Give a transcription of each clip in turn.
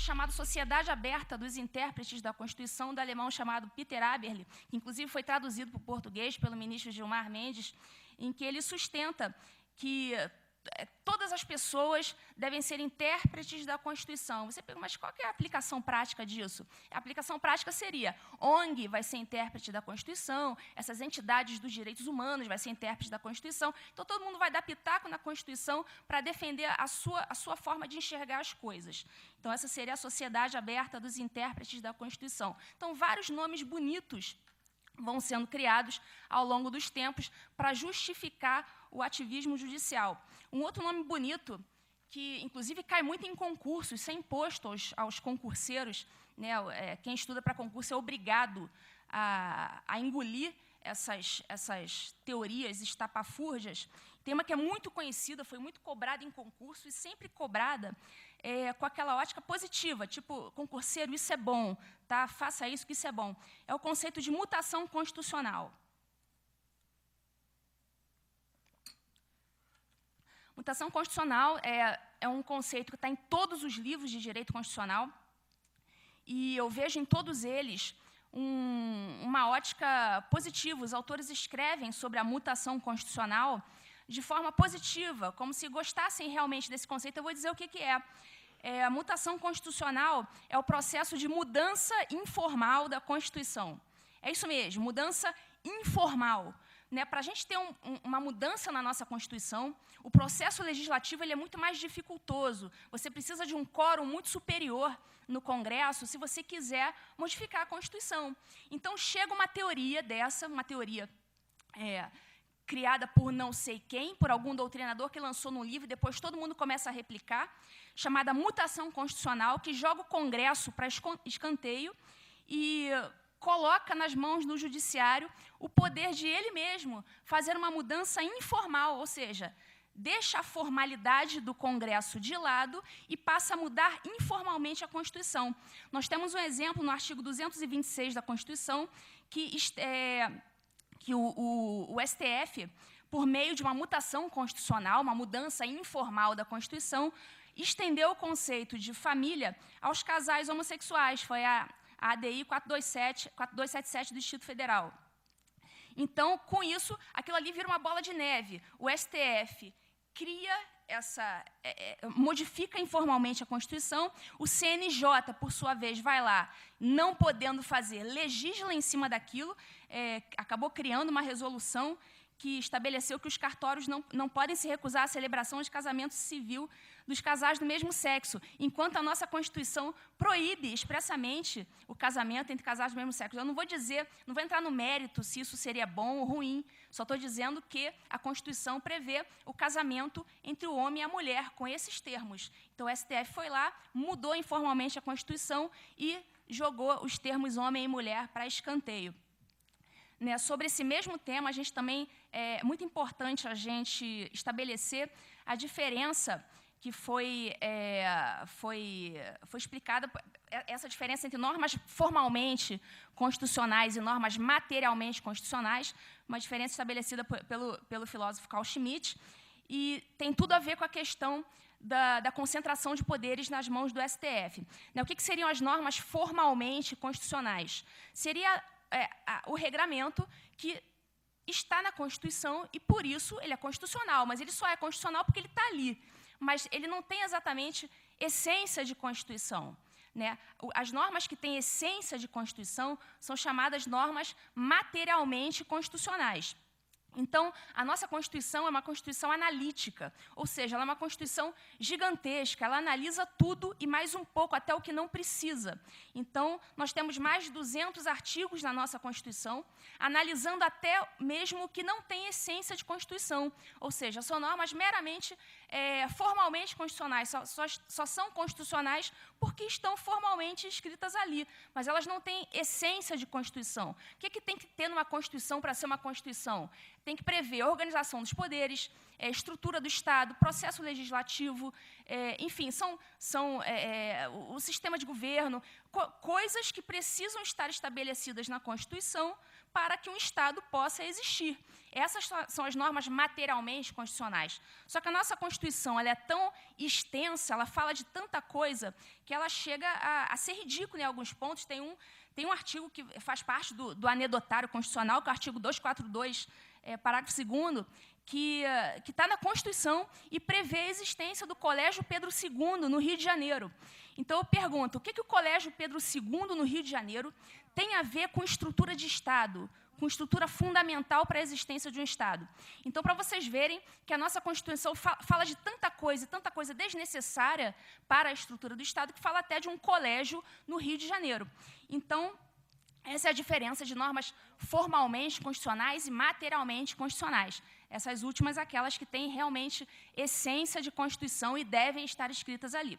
chamado Sociedade Aberta dos Intérpretes da Constituição, do alemão chamado Peter Aberle, que inclusive foi traduzido para o português pelo ministro Gilmar Mendes, em que ele sustenta que todas as pessoas devem ser intérpretes da Constituição. Você pergunta, mas qual que é a aplicação prática disso? A aplicação prática seria, ONG vai ser intérprete da Constituição, essas entidades dos direitos humanos vai ser intérprete da Constituição, então todo mundo vai dar pitaco na Constituição para defender a sua forma de enxergar as coisas. Então, essa seria a Sociedade Aberta dos Intérpretes da Constituição. Então, vários nomes bonitos vão sendo criados ao longo dos tempos para justificar o ativismo judicial. Um outro nome bonito, que inclusive cai muito em concursos, isso é imposto aos concurseiros, né? Quem estuda para concurso é obrigado a engolir essas teorias estapafúrdias. Tem uma que é muito conhecida, foi muito cobrada em concurso e sempre cobrada com aquela ótica positiva, tipo, concurseiro, isso é bom, tá? Faça isso, que isso é bom. É o conceito de mutação constitucional. Mutação constitucional é um conceito que está em todos os livros de direito constitucional, e eu vejo em todos eles uma ótica positiva. Os autores escrevem sobre a mutação constitucional de forma positiva, como se gostassem realmente desse conceito. Eu vou dizer o que é. A mutação constitucional é o processo de mudança informal da Constituição. É isso mesmo, mudança informal. Né? Para a gente ter uma mudança na nossa Constituição, o processo legislativo ele é muito mais dificultoso. Você precisa de um quórum muito superior no Congresso se você quiser modificar a Constituição. Então, chega uma teoria dessa, uma teoria criada por não sei quem, por algum doutrinador que lançou num livro, e depois todo mundo começa a replicar, chamada mutação constitucional, que joga o Congresso para escanteio e coloca nas mãos do judiciário o poder de ele mesmo fazer uma mudança informal, ou seja, deixa a formalidade do Congresso de lado e passa a mudar informalmente a Constituição. Nós temos um exemplo no artigo 226 da Constituição, que o STF, por meio de uma mutação constitucional, uma mudança informal da Constituição, estendeu o conceito de família aos casais homossexuais. Foi a ADI 4277 do Distrito Federal. Então, com isso, aquilo ali vira uma bola de neve. O STF cria modifica informalmente a Constituição, o CNJ, por sua vez, vai lá, não podendo fazer, legisla em cima daquilo, acabou criando uma resolução que estabeleceu que os cartórios não podem se recusar à celebração de casamento civil dos casais do mesmo sexo, enquanto a nossa Constituição proíbe expressamente o casamento entre casais do mesmo sexo. Eu não vou entrar no mérito se isso seria bom ou ruim, só estou dizendo que a Constituição prevê o casamento entre o homem e a mulher, com esses termos. Então, o STF foi lá, mudou informalmente a Constituição e jogou os termos homem e mulher para escanteio. Né, sobre esse mesmo tema, a gente também é muito importante a gente estabelecer a diferença que foi explicada, essa diferença entre normas formalmente constitucionais e normas materialmente constitucionais, uma diferença estabelecida pelo filósofo Carl Schmitt, e tem tudo a ver com a questão da concentração de poderes nas mãos do STF. Né, o que seriam as normas formalmente constitucionais? Seria o regramento que está na Constituição e, por isso, ele é constitucional, mas ele só é constitucional porque ele está ali. Mas ele não tem exatamente essência de Constituição. Né? As normas que têm essência de Constituição são chamadas normas materialmente constitucionais. Então, a nossa Constituição é uma Constituição analítica, ou seja, ela é uma Constituição gigantesca, ela analisa tudo e mais um pouco, até o que não precisa. Então, nós temos mais de 200 artigos na nossa Constituição, analisando até mesmo o que não tem essência de Constituição, ou seja, são normas meramente formalmente constitucionais, só são constitucionais porque estão formalmente escritas ali, mas elas não têm essência de Constituição. O que tem que ter numa Constituição para ser uma Constituição? Tem que prever a organização dos poderes, estrutura do Estado, processo legislativo, enfim, o sistema de governo, coisas que precisam estar estabelecidas na Constituição para que um Estado possa existir. Essas são as normas materialmente constitucionais. Só que a nossa Constituição ela é tão extensa, ela fala de tanta coisa, que ela chega a ser ridícula em alguns pontos. Tem um artigo que faz parte do anedotário constitucional, que é o artigo 242, parágrafo 2º, que está na Constituição e prevê a existência do Colégio Pedro II, no Rio de Janeiro. Então, eu pergunto, o que o Colégio Pedro II, no Rio de Janeiro, tem a ver com estrutura de Estado, com estrutura fundamental para a existência de um Estado? Então, para vocês verem que a nossa Constituição fala de tanta coisa desnecessária para a estrutura do Estado, que fala até de um colégio no Rio de Janeiro. Então, essa é a diferença de normas formalmente constitucionais e materialmente constitucionais. Essas últimas, aquelas que têm realmente essência de Constituição e devem estar escritas ali.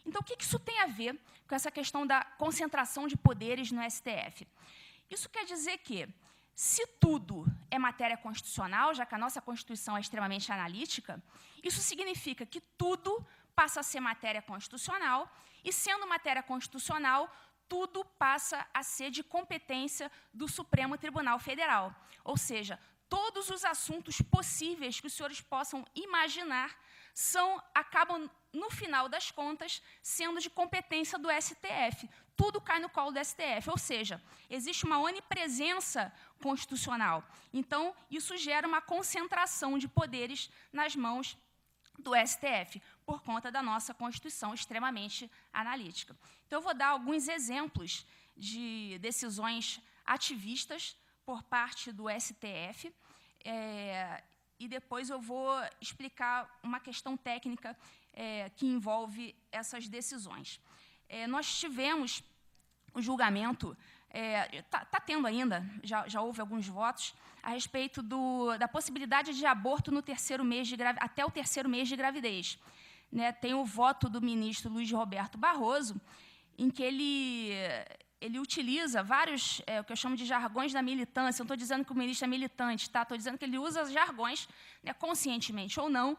Então, o que isso tem a ver com essa questão da concentração de poderes no STF? Isso quer dizer que, se tudo é matéria constitucional, já que a nossa Constituição é extremamente analítica, isso significa que tudo passa a ser matéria constitucional, e, sendo matéria constitucional, tudo passa a ser de competência do Supremo Tribunal Federal. Ou seja, todos os assuntos possíveis que os senhores possam imaginar acabam, no final das contas, sendo de competência do STF. Tudo cai no colo do STF, ou seja, existe uma onipresença constitucional. Então, isso gera uma concentração de poderes nas mãos do STF, por conta da nossa Constituição extremamente analítica. Então, eu vou dar alguns exemplos de decisões ativistas por parte do STF, e depois eu vou explicar uma questão técnica que envolve essas decisões. Nós tivemos o julgamento, está tendo ainda, já houve alguns votos, a respeito da possibilidade de aborto no terceiro mês até o terceiro mês de gravidez. Tem o voto do ministro Luiz Roberto Barroso, em que ele utiliza vários, o que eu chamo de jargões da militância. Não estou dizendo que o ministro é militante, tá? Estou dizendo que ele usa jargões, conscientemente ou não,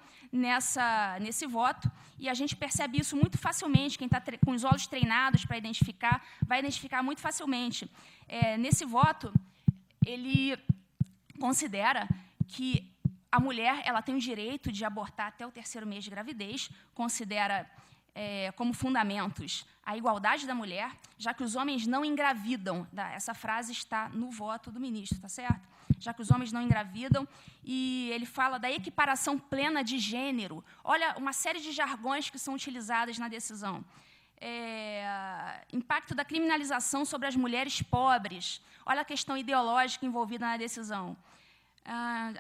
nesse voto, e a gente percebe isso muito facilmente. Quem está com os olhos treinados para identificar, vai identificar muito facilmente. Nesse voto, ele considera que a mulher ela tem o direito de abortar até o terceiro mês de gravidez, considera como fundamentos a igualdade da mulher, já que os homens não engravidam. Essa frase está no voto do ministro, tá certo? Já que os homens não engravidam, e ele fala da equiparação plena de gênero. Olha, uma série de jargões que são utilizados na decisão. Impacto da criminalização sobre as mulheres pobres. Olha a questão ideológica envolvida na decisão.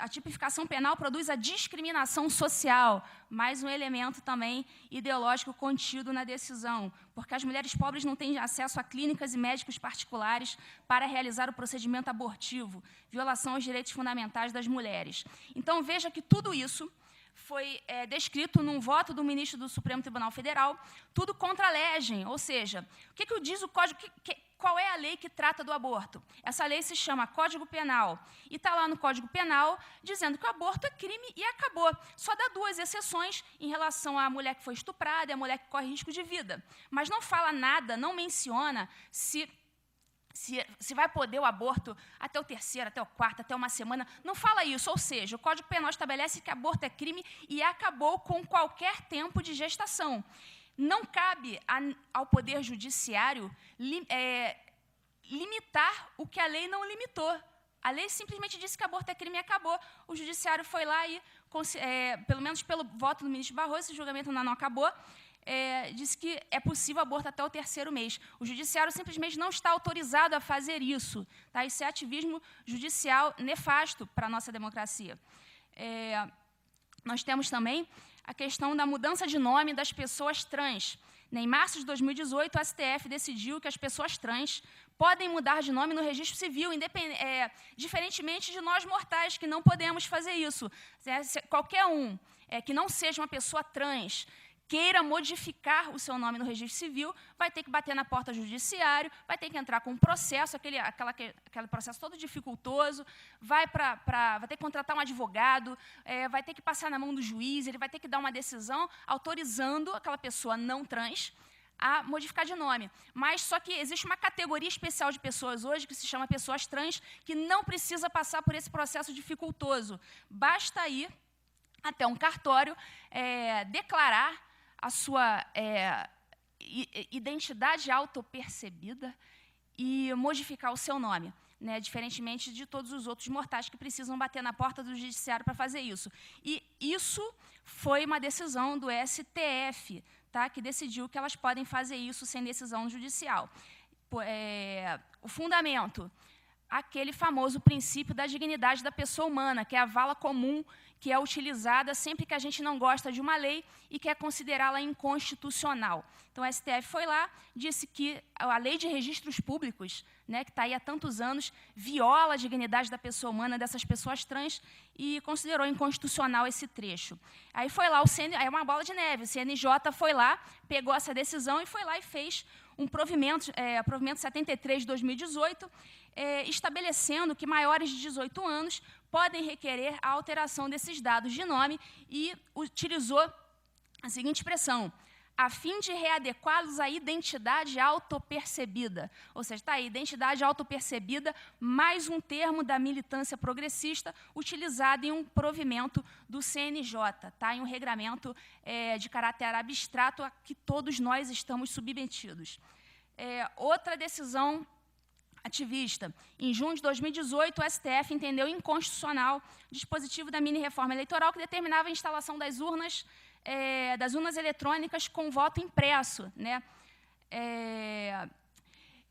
A tipificação penal produz a discriminação social, mais um elemento também ideológico contido na decisão, porque as mulheres pobres não têm acesso a clínicas e médicos particulares para realizar o procedimento abortivo, violação aos direitos fundamentais das mulheres. Então, veja que tudo isso foi descrito num voto do ministro do Supremo Tribunal Federal, tudo contra a legem, ou seja, o que diz o Código... Qual é a lei que trata do aborto? Essa lei se chama Código Penal. E está lá no Código Penal dizendo que o aborto é crime e acabou. Só dá duas exceções em relação à mulher que foi estuprada e à mulher que corre risco de vida. Mas não fala nada, não menciona se vai poder o aborto até o terceiro, até o quarto, até uma semana. Não fala isso. Ou seja, o Código Penal estabelece que aborto é crime e acabou com qualquer tempo de gestação. Não cabe ao Poder Judiciário limitar o que a lei não limitou. A lei simplesmente disse que aborto é crime e acabou. O Judiciário foi lá e, pelo menos pelo voto do ministro Barroso, esse julgamento ainda não acabou, disse que é possível aborto até o terceiro mês. O Judiciário simplesmente não está autorizado a fazer isso. Tá? Isso é ativismo judicial nefasto para a nossa democracia. Nós temos também a questão da mudança de nome das pessoas trans. Em março de 2018, o STF decidiu que as pessoas trans podem mudar de nome no registro civil, diferentemente de nós mortais, que não podemos fazer isso. Qualquer um que não seja uma pessoa trans, queira modificar o seu nome no registro civil, vai ter que bater na porta do judiciário, vai ter que entrar com um processo, aquele processo todo dificultoso, vai ter que contratar um advogado, vai ter que passar na mão do juiz, ele vai ter que dar uma decisão autorizando aquela pessoa não trans a modificar de nome. Mas só que existe uma categoria especial de pessoas hoje que se chama pessoas trans, que não precisa passar por esse processo dificultoso. Basta ir até um cartório, declarar a sua identidade autopercebida e modificar o seu nome, né, diferentemente de todos os outros mortais que precisam bater na porta do judiciário para fazer isso. E isso foi uma decisão do STF, tá, que decidiu que elas podem fazer isso sem decisão judicial. O fundamento, aquele famoso princípio da dignidade da pessoa humana, que é a vala comum, que é utilizada sempre que a gente não gosta de uma lei e quer considerá-la inconstitucional. Então, o STF foi lá, disse que a lei de registros públicos, né, que está aí há tantos anos, viola a dignidade da pessoa humana, dessas pessoas trans, e considerou inconstitucional esse trecho. Aí foi lá, aí é uma bola de neve, o CNJ foi lá, pegou essa decisão e foi lá e fez um provimento, provimento 73 de 2018, estabelecendo que maiores de 18 anos podem requerer a alteração desses dados de nome e utilizou a seguinte expressão: a fim de readequá-los à identidade autopercebida. Ou seja, está aí, identidade autopercebida, mais um termo da militância progressista utilizado em um provimento do CNJ, tá? Em um regramento de caráter abstrato a que todos nós estamos submetidos. Outra decisão ativista. Em junho de 2018, o STF entendeu inconstitucional o dispositivo da mini-reforma eleitoral que determinava a instalação das urnas eletrônicas com voto impresso, né?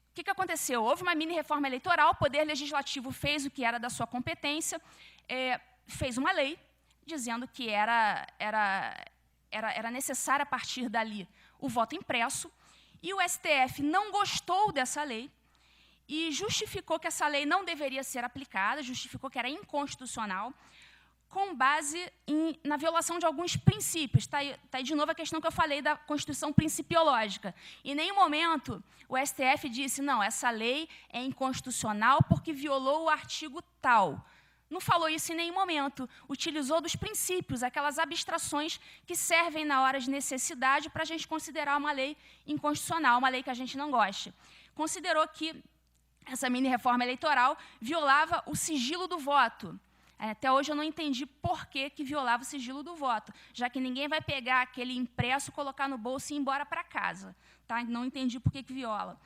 O que aconteceu? Houve uma mini-reforma eleitoral, o Poder Legislativo fez o que era da sua competência, fez uma lei dizendo que era necessário, a partir dali, o voto impresso, e o STF não gostou dessa lei, e justificou que essa lei não deveria ser aplicada, justificou que era inconstitucional, com base na violação de alguns princípios. Está aí de novo a questão que eu falei da Constituição principiológica. Em nenhum momento o STF disse, não, essa lei é inconstitucional porque violou o artigo tal. Não falou isso em nenhum momento. Utilizou dos princípios, aquelas abstrações que servem na hora de necessidade para a gente considerar uma lei inconstitucional, uma lei que a gente não goste. Considerou que essa mini-reforma eleitoral violava o sigilo do voto. Até hoje eu não entendi por que violava o sigilo do voto, já que ninguém vai pegar aquele impresso, colocar no bolso e ir embora para casa. Tá? Não entendi por que viола.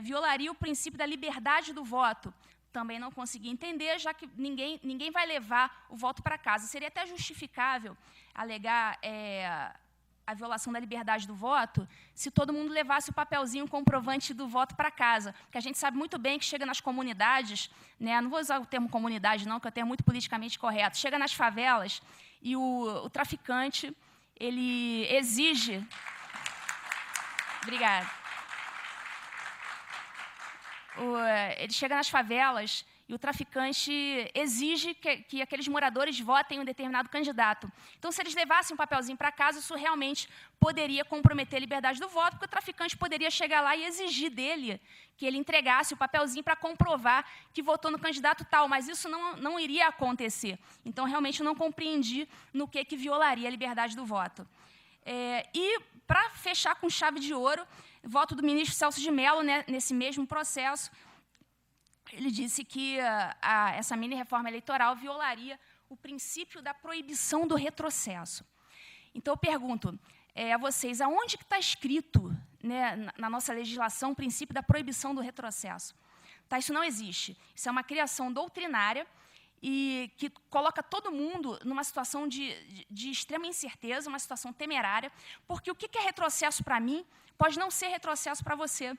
Violaria o princípio da liberdade do voto. Também não consegui entender, já que ninguém vai levar o voto para casa. Seria até justificável alegar a violação da liberdade do voto se todo mundo levasse o papelzinho comprovante do voto para casa. Porque a gente sabe muito bem que chega nas comunidades, né, não vou usar o termo comunidade não, que é um termo muito politicamente correto, chega nas favelas e o traficante, ele exige... Obrigada. Ele chega nas favelas e o traficante exige que aqueles moradores votem em um determinado candidato. Então, se eles levassem um papelzinho para casa, isso realmente poderia comprometer a liberdade do voto, porque o traficante poderia chegar lá e exigir dele que ele entregasse o papelzinho para comprovar que votou no candidato tal, mas isso não iria acontecer. Então, realmente, eu não compreendi no que violaria a liberdade do voto. E, para fechar com chave de ouro, voto do ministro Celso de Mello, né, nesse mesmo processo, ele disse que essa mini-reforma eleitoral violaria o princípio da proibição do retrocesso. Então, eu pergunto a vocês, aonde que está escrito, né, na nossa legislação o princípio da proibição do retrocesso? Tá, isso não existe. Isso é uma criação doutrinária e que coloca todo mundo numa situação de extrema incerteza, uma situação temerária, porque o que é retrocesso para mim pode não ser retrocesso para você.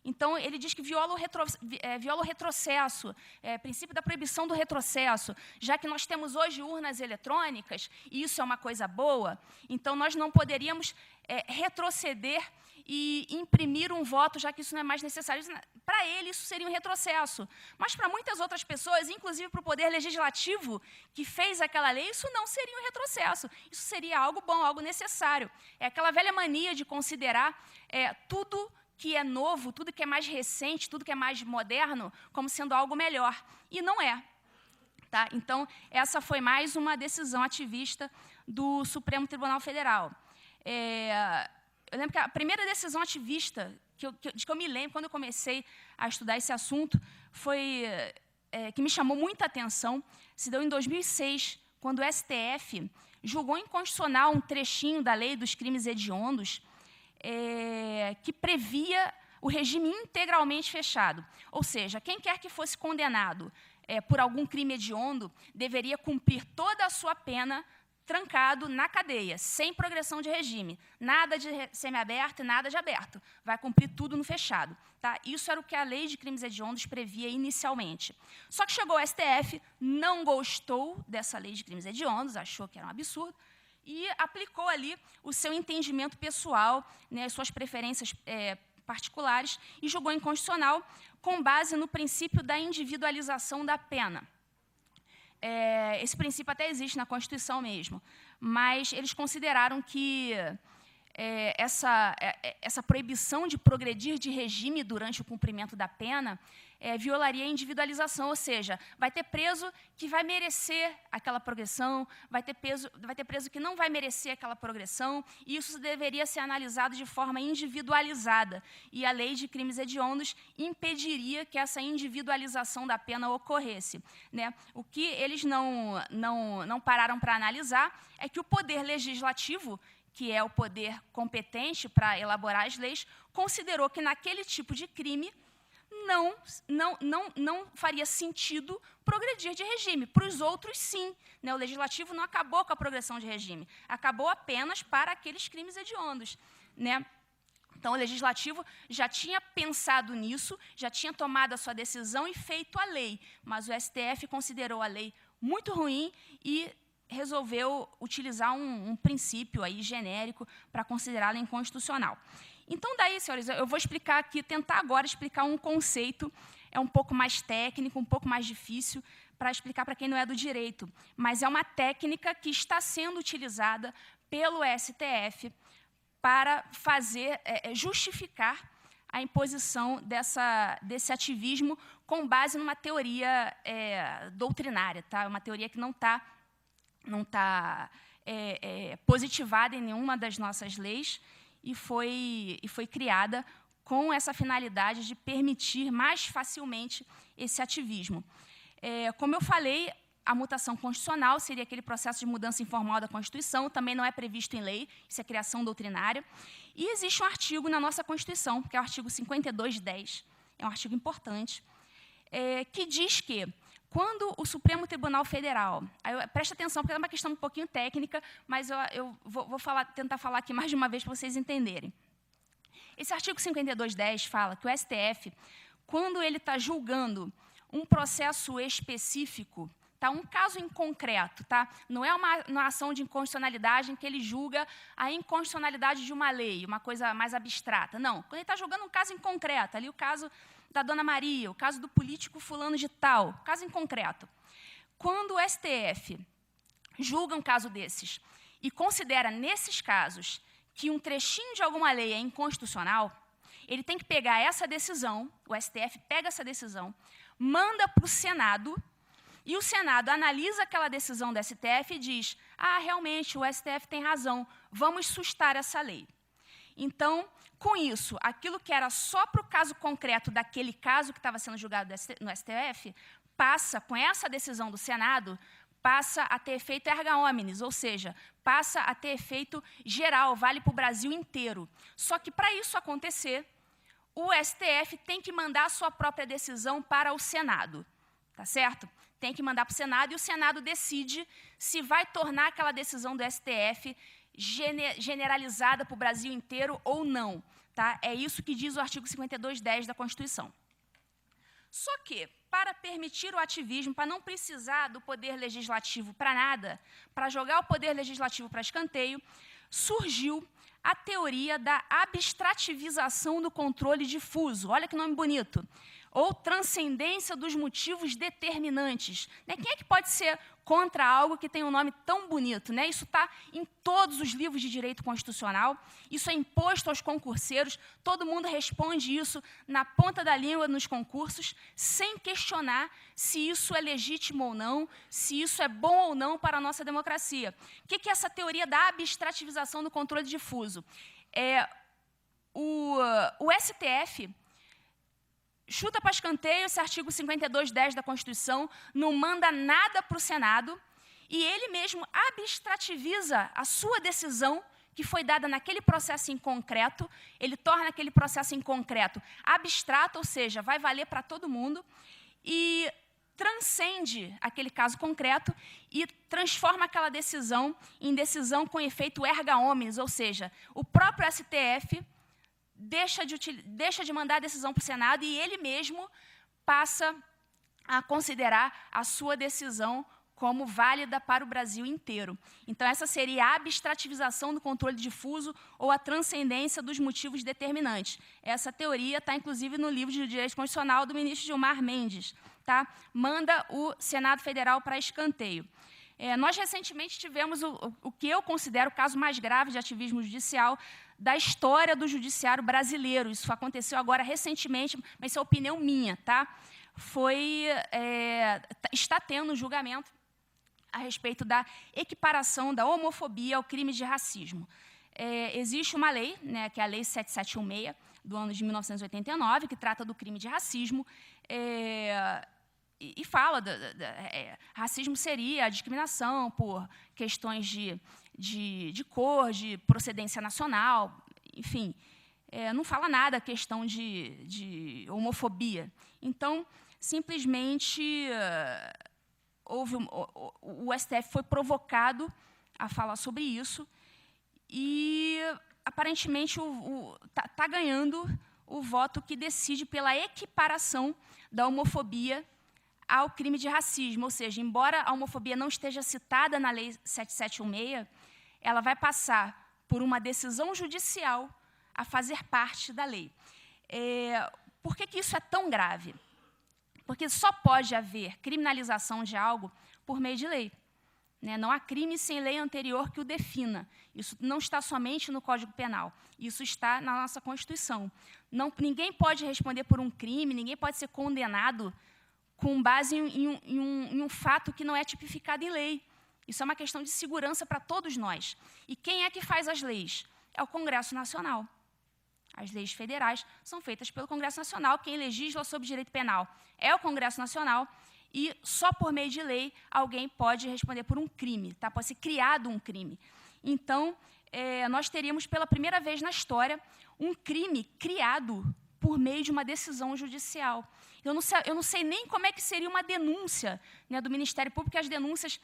Então, ele diz que viola o retrocesso, princípio da proibição do retrocesso, já que nós temos hoje urnas eletrônicas, e isso é uma coisa boa, então nós não poderíamos retroceder e imprimir um voto, já que isso não é mais necessário. Para ele, isso seria um retrocesso. Mas para muitas outras pessoas, inclusive para o Poder Legislativo, que fez aquela lei, isso não seria um retrocesso. Isso seria algo bom, algo necessário. É aquela velha mania de considerar tudo que é novo, tudo que é mais recente, tudo que é mais moderno, como sendo algo melhor. E não é. Tá? Então, essa foi mais uma decisão ativista do Supremo Tribunal Federal. eu lembro que a primeira decisão ativista de que eu me lembro, quando eu comecei a estudar esse assunto, foi que me chamou muita atenção, se deu em 2006, quando o STF julgou inconstitucional um trechinho da lei dos crimes hediondos, que previa o regime integralmente fechado. Ou seja, quem quer que fosse condenado por algum crime hediondo deveria cumprir toda a sua pena trancado na cadeia, sem progressão de regime. Nada de semiaberto e nada de aberto. Vai cumprir tudo no fechado. Tá? Isso era o que a lei de crimes hediondos previa inicialmente. Só que chegou o STF, não gostou dessa lei de crimes hediondos, achou que era um absurdo, e aplicou ali o seu entendimento pessoal, né, as suas preferências particulares, e julgou inconstitucional com base no princípio da individualização da pena. Esse princípio até existe na Constituição mesmo, mas eles consideraram que essa proibição de progredir de regime durante o cumprimento da pena violaria a individualização, ou seja, vai ter preso que vai merecer aquela progressão, vai ter preso que não vai merecer aquela progressão, e isso deveria ser analisado de forma individualizada. E a lei de crimes hediondos impediria que essa individualização da pena ocorresse, né? O que eles não pararam para analisar é que o poder legislativo, que é o poder competente para elaborar as leis, considerou que naquele tipo de crime não faria sentido progredir de regime. Para os outros, sim. Né? O legislativo não acabou com a progressão de regime, acabou apenas para aqueles crimes hediondos. Né? Então, o legislativo já tinha pensado nisso, já tinha tomado a sua decisão e feito a lei, mas o STF considerou a lei muito ruim e resolveu utilizar um princípio aí genérico para considerá-la inconstitucional. Então, daí, senhores, eu vou explicar aqui, tentar agora explicar um conceito, um pouco mais técnico, um pouco mais difícil, para explicar para quem não é do direito, mas é uma técnica que está sendo utilizada pelo STF para justificar a imposição desse ativismo com base numa teoria doutrinária, tá? Uma teoria que não está positivada em nenhuma das nossas leis e foi criada com essa finalidade de permitir mais facilmente esse ativismo. Como eu falei, a mutação constitucional seria aquele processo de mudança informal da Constituição, também não é previsto em lei, isso é criação doutrinária. E existe um artigo na nossa Constituição, que é o artigo 5210, é um artigo importante, que diz que quando o Supremo Tribunal Federal, preste atenção, porque é uma questão um pouquinho técnica, mas eu vou tentar falar aqui mais de uma vez para vocês entenderem. Esse artigo 5210 fala que o STF, quando ele está julgando um processo específico, tá, um caso em concreto, tá? Não é uma ação de inconstitucionalidade em que ele julga a inconstitucionalidade de uma lei, uma coisa mais abstrata. Não, quando ele está julgando um caso em concreto, ali o caso da Dona Maria, o caso do político fulano de tal, caso em concreto. Quando o STF julga um caso desses e considera, nesses casos, que um trechinho de alguma lei é inconstitucional, ele tem que pegar essa decisão, o STF pega essa decisão, manda para o Senado, e o Senado analisa aquela decisão do STF e diz: realmente, o STF tem razão, vamos sustar essa lei. Então, com isso, aquilo que era só para o caso concreto daquele caso que estava sendo julgado no STF, passa, com essa decisão do Senado, passa a ter efeito erga omnes, ou seja, passa a ter efeito geral, vale para o Brasil inteiro. Só que, para isso acontecer, o STF tem que mandar a sua própria decisão para o Senado, tá certo? Tem que mandar para o Senado e o Senado decide se vai tornar aquela decisão do STF generalizada para o Brasil inteiro ou não. Tá? É isso que diz o artigo 5210 da Constituição. Só que, para permitir o ativismo, para não precisar do poder legislativo para nada, para jogar o poder legislativo para escanteio, surgiu a teoria da abstrativização do controle difuso. Olha que nome bonito. Ou transcendência dos motivos determinantes. Né? Quem é que pode ser contra algo que tem um nome tão bonito? Né? Isso está em todos os livros de direito constitucional, isso é imposto aos concurseiros, todo mundo responde isso na ponta da língua nos concursos, sem questionar se isso é legítimo ou não, se isso é bom ou não para a nossa democracia. O que é essa teoria da abstrativização do controle difuso? o STF chuta para escanteio esse artigo 52(10) da Constituição, não manda nada para o Senado, e ele mesmo abstrativiza a sua decisão, que foi dada naquele processo em concreto, ele torna aquele processo em concreto abstrato, ou seja, vai valer para todo mundo, e transcende aquele caso concreto e transforma aquela decisão em decisão com efeito erga omnes, ou seja, o próprio STF deixa de mandar a decisão para o Senado e ele mesmo passa a considerar a sua decisão como válida para o Brasil inteiro. Então, essa seria a abstrativização do controle difuso ou a transcendência dos motivos determinantes. Essa teoria está, inclusive, no livro de Direito Constitucional do ministro Gilmar Mendes. Tá? Manda o Senado Federal para escanteio. Nós, recentemente, tivemos o que eu considero o caso mais grave de ativismo judicial da história do judiciário brasileiro. Isso aconteceu agora recentemente, mas isso é opinião minha. Tá? Está tendo um julgamento a respeito da equiparação da homofobia ao crime de racismo. Existe uma lei, né, que é a Lei 7716, do ano de 1989, que trata do crime de racismo, e fala racismo seria a discriminação por questões de cor, de procedência nacional, enfim, não fala nada a questão de homofobia. Então, simplesmente, o STF foi provocado a falar sobre isso e, aparentemente, está ganhando o voto que decide pela equiparação da homofobia ao crime de racismo. Ou seja, embora a homofobia não esteja citada na Lei 7716, ela vai passar por uma decisão judicial a fazer parte da lei. Por que isso é tão grave? Porque só pode haver criminalização de algo por meio de lei. Né? Não há crime sem lei anterior que o defina. Isso não está somente no Código Penal. Isso está na nossa Constituição. Ninguém pode responder por um crime, ninguém pode ser condenado com base em um fato que não é tipificado em lei. Isso é uma questão de segurança para todos nós. E quem é que faz as leis? É o Congresso Nacional. As leis federais são feitas pelo Congresso Nacional. Quem legisla sobre direito penal é o Congresso Nacional. E só por meio de lei alguém pode responder por um crime, tá? Pode ser criado um crime. Então, nós teríamos pela primeira vez na história um crime criado por meio de uma decisão judicial. Eu não sei nem como é que seria uma denúncia, né, do Ministério Público, porque as denúncias,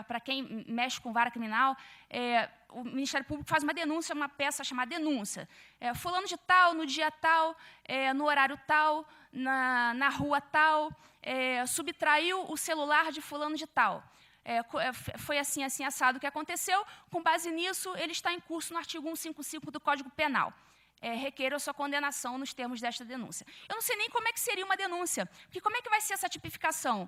para quem mexe com vara criminal, o Ministério Público faz uma denúncia, uma peça chamada denúncia. Fulano de tal, no dia tal, no horário tal, na rua tal, subtraiu o celular de fulano de tal. Foi assim, assim, assado que aconteceu. Com base nisso, ele está em curso no artigo 155 do Código Penal. Requer a sua condenação nos termos desta denúncia. Eu não sei nem como é que seria uma denúncia, porque como é que vai ser essa tipificação?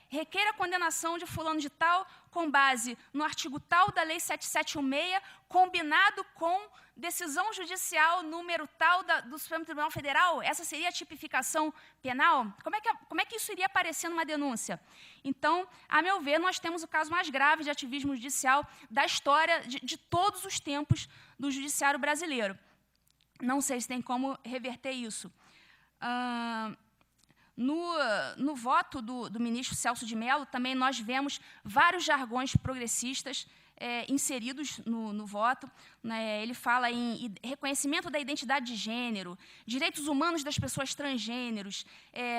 Requer a condenação de fulano de tal com base no artigo tal da Lei 7716, combinado com decisão judicial número tal do Supremo Tribunal Federal? Essa seria a tipificação penal? Como é que isso iria aparecer numa denúncia? Então, a meu ver, nós temos o caso mais grave de ativismo judicial da história de todos os tempos do judiciário brasileiro. Não sei se tem como reverter isso. No voto do ministro Celso de Mello, também nós vemos vários jargões progressistas inseridos no voto. Né? Ele fala em reconhecimento da identidade de gênero, direitos humanos das pessoas transgêneros,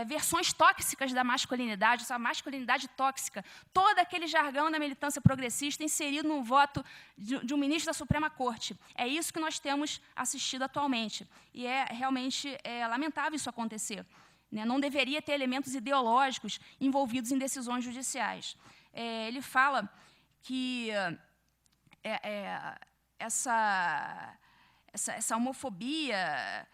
versões tóxicas da masculinidade, essa masculinidade tóxica, todo aquele jargão da militância progressista inserido no voto de um ministro da Suprema Corte. É isso que nós temos assistido atualmente. E realmente lamentável isso acontecer. Né? Não deveria ter elementos ideológicos envolvidos em decisões judiciais. Ele fala que essa homofobia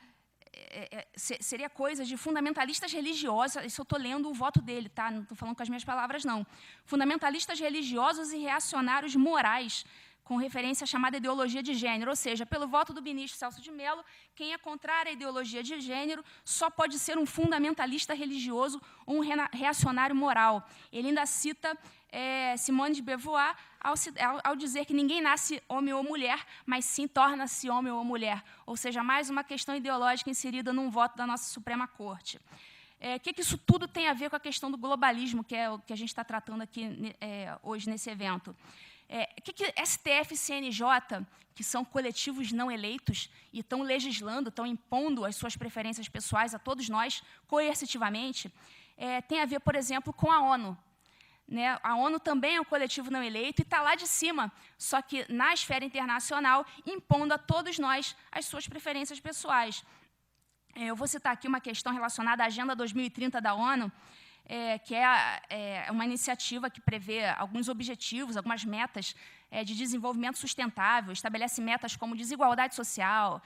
seria coisa de fundamentalistas religiosos. Isso eu estou lendo o voto dele, tá? Não estou falando com as minhas palavras, não. Fundamentalistas religiosos e reacionários morais com referência à chamada ideologia de gênero, ou seja, pelo voto do ministro Celso de Mello, quem é contrário à ideologia de gênero só pode ser um fundamentalista religioso ou um reacionário moral. Ele ainda cita Simone de Beauvoir ao dizer que ninguém nasce homem ou mulher, mas sim torna-se homem ou mulher, ou seja, mais uma questão ideológica inserida num voto da nossa Suprema Corte. O que isso tudo tem a ver com a questão do globalismo, que é o que a gente está tratando aqui hoje nesse evento? O que STF e CNJ, que são coletivos não eleitos e estão legislando, estão impondo as suas preferências pessoais a todos nós, coercitivamente, tem a ver, por exemplo, com a ONU. A ONU também é um coletivo não eleito e está lá de cima, só que na esfera internacional, impondo a todos nós as suas preferências pessoais. Eu vou citar aqui uma questão relacionada à Agenda 2030 da ONU, que é uma iniciativa que prevê alguns objetivos, algumas metas de desenvolvimento sustentável, estabelece metas como desigualdade social,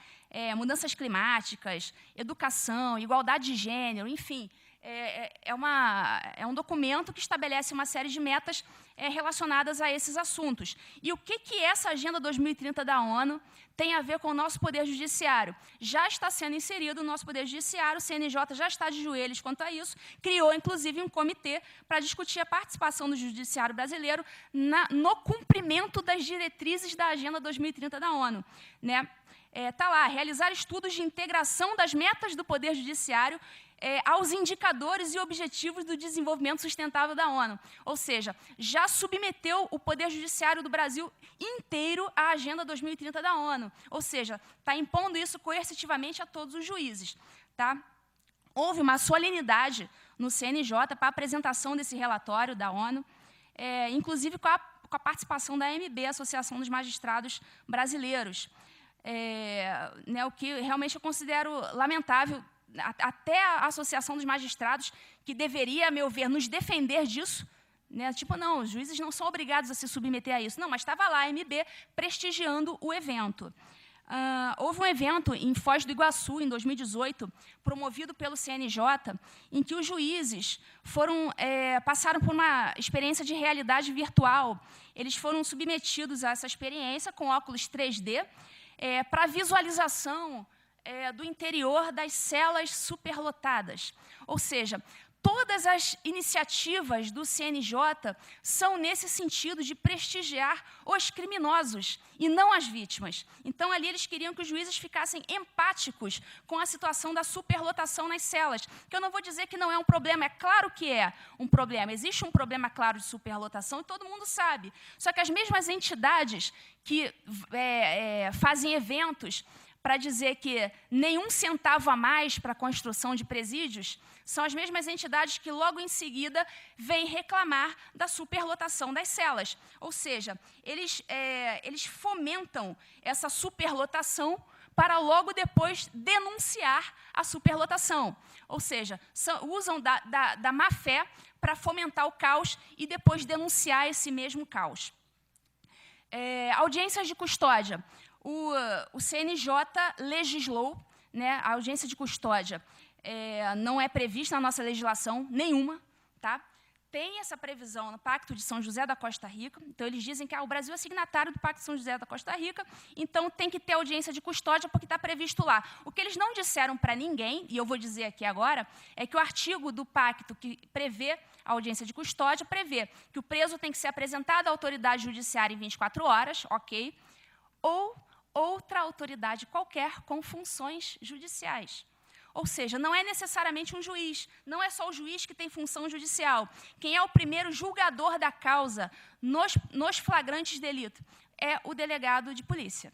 mudanças climáticas, educação, igualdade de gênero, enfim. É um documento que estabelece uma série de metas relacionadas a esses assuntos. E o que essa Agenda 2030 da ONU tem a ver com o nosso Poder Judiciário? Já está sendo inserido o nosso Poder Judiciário, o CNJ já está de joelhos quanto a isso, criou, inclusive, um comitê para discutir a participação do Judiciário brasileiro no cumprimento das diretrizes da Agenda 2030 da ONU. Está lá, realizar estudos de integração das metas do Poder Judiciário aos indicadores e objetivos do desenvolvimento sustentável da ONU. Ou seja, já submeteu o Poder Judiciário do Brasil inteiro à Agenda 2030 da ONU. Ou seja, está impondo isso coercitivamente a todos os juízes. Tá? Houve uma solenidade no CNJ para a apresentação desse relatório da ONU, inclusive com a participação da AMB, Associação dos Magistrados Brasileiros. O que realmente eu considero lamentável, até a Associação dos Magistrados, que deveria, a meu ver, nos defender disso, tipo, não, os juízes não são obrigados a se submeter a isso. Não, mas estava lá a AMB prestigiando o evento. Houve um evento em Foz do Iguaçu, em 2018, promovido pelo CNJ, em que os juízes passaram por uma experiência de realidade virtual. Eles foram submetidos a essa experiência com óculos 3D, para visualização do interior das celas superlotadas. Ou seja, todas as iniciativas do CNJ são nesse sentido de prestigiar os criminosos e não as vítimas. Então, ali eles queriam que os juízes ficassem empáticos com a situação da superlotação nas celas, que eu não vou dizer que não é um problema, é claro que é um problema. Existe um problema claro de superlotação e todo mundo sabe. Só que as mesmas entidades que fazem eventos para dizer que nenhum centavo a mais para a construção de presídios, são as mesmas entidades que, logo em seguida, vêm reclamar da superlotação das celas. Ou seja, eles fomentam essa superlotação para, logo depois, denunciar a superlotação. Ou seja, usam da má-fé para fomentar o caos e depois denunciar esse mesmo caos. Audiências de custódia. O CNJ legislou, a audiência de custódia não é prevista na nossa legislação nenhuma, tá? Tem essa previsão no Pacto de São José da Costa Rica, então eles dizem que o Brasil é signatário do Pacto de São José da Costa Rica, então tem que ter audiência de custódia porque está previsto lá. O que eles não disseram para ninguém, e eu vou dizer aqui agora, é que o artigo do pacto que prevê a audiência de custódia prevê que o preso tem que ser apresentado à autoridade judiciária em 24 horas, ok, ou outra autoridade qualquer com funções judiciais. Ou seja, não é necessariamente um juiz, não é só o juiz que tem função judicial. Quem é o primeiro julgador da causa nos flagrantes de delito é o delegado de polícia.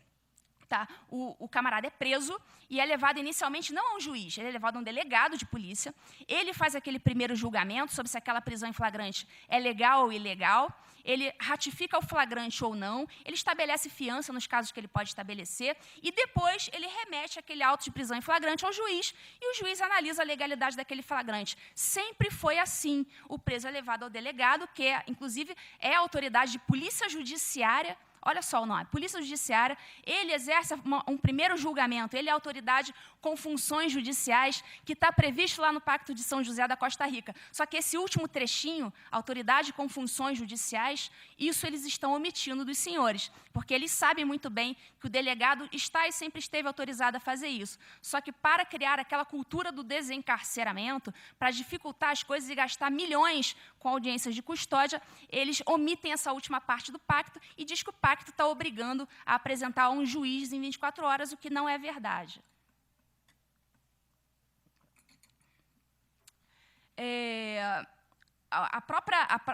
Tá? O camarada é preso e é levado inicialmente não a um juiz, ele é levado a um delegado de polícia, ele faz aquele primeiro julgamento sobre se aquela prisão em flagrante é legal ou ilegal, ele ratifica o flagrante ou não, ele estabelece fiança nos casos que ele pode estabelecer e depois ele remete aquele auto de prisão em flagrante ao juiz e o juiz analisa a legalidade daquele flagrante. Sempre foi assim. O preso é levado ao delegado, que inclusive é a autoridade de polícia judiciária Olha só o nome, Polícia Judiciária, ele exerce um primeiro julgamento, ele é autoridade com funções judiciais, que está previsto lá no Pacto de São José da Costa Rica. Só que esse último trechinho, autoridade com funções judiciais, isso eles estão omitindo dos senhores, porque eles sabem muito bem que o delegado está e sempre esteve autorizado a fazer isso. Só que para criar aquela cultura do desencarceramento, para dificultar as coisas e gastar milhões com audiências de custódia, eles omitem essa última parte do pacto e diz que o pacto está obrigando a apresentar a um juiz em 24 horas, o que não é verdade.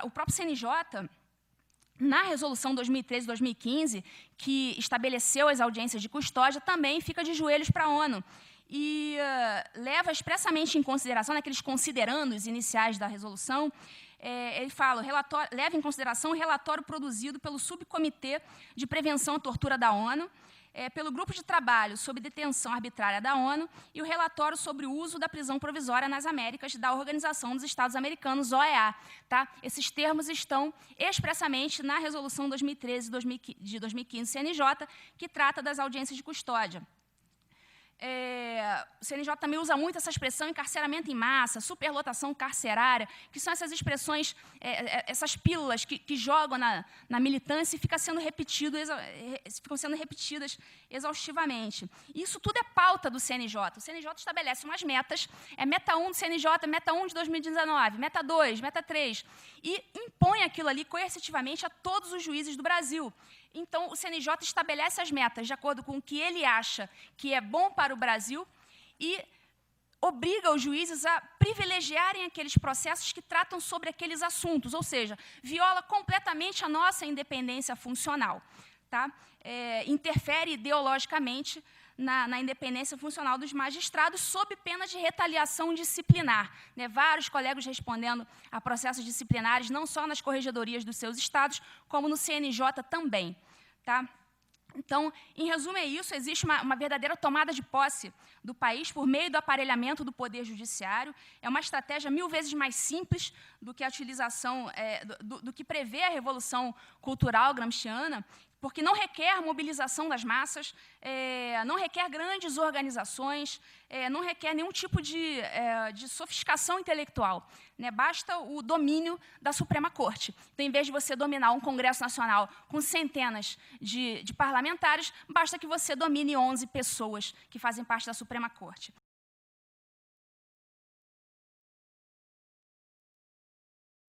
O próprio CNJ, na resolução 2013-2015, que estabeleceu as audiências de custódia, também fica de joelhos para a ONU e leva expressamente em consideração, naqueles considerandos iniciais da resolução, ele fala, leva em consideração o relatório produzido pelo Subcomitê de Prevenção à Tortura da ONU, pelo Grupo de Trabalho sobre Detenção Arbitrária da ONU e o relatório sobre o uso da prisão provisória nas Américas da Organização dos Estados Americanos, OEA. Tá? Esses termos estão expressamente na Resolução 2013 de 2015 CNJ, que trata das audiências de custódia. O CNJ também usa muito essa expressão encarceramento em massa, superlotação carcerária, que são essas expressões, essas pílulas que jogam na militância e ficam sendo repetidas exaustivamente. Isso tudo é pauta do CNJ. O CNJ estabelece umas metas, meta 1 do CNJ, meta 1 de 2019, meta 2, meta 3, e impõe aquilo ali coercitivamente a todos os juízes do Brasil. Então, o CNJ estabelece as metas de acordo com o que ele acha que é bom para o Brasil e obriga os juízes a privilegiarem aqueles processos que tratam sobre aqueles assuntos, ou seja, viola completamente a nossa independência funcional. Tá? Interfere ideologicamente na independência funcional dos magistrados, sob pena de retaliação disciplinar. Né? Vários colegas respondendo a processos disciplinares, não só nas corregedorias dos seus estados, como no CNJ também. Tá? Então, em resumo, é isso. Existe uma verdadeira tomada de posse do país por meio do aparelhamento do Poder Judiciário. É uma estratégia 1000 vezes mais simples do que a utilização, do que prevê a Revolução Cultural gramsciana, porque não requer mobilização das massas, não requer grandes organizações, não requer nenhum tipo de sofisticação intelectual. Né? Basta o domínio da Suprema Corte. Então, em vez de você dominar um Congresso Nacional com centenas de parlamentares, basta que você domine 11 pessoas que fazem parte da Suprema Corte.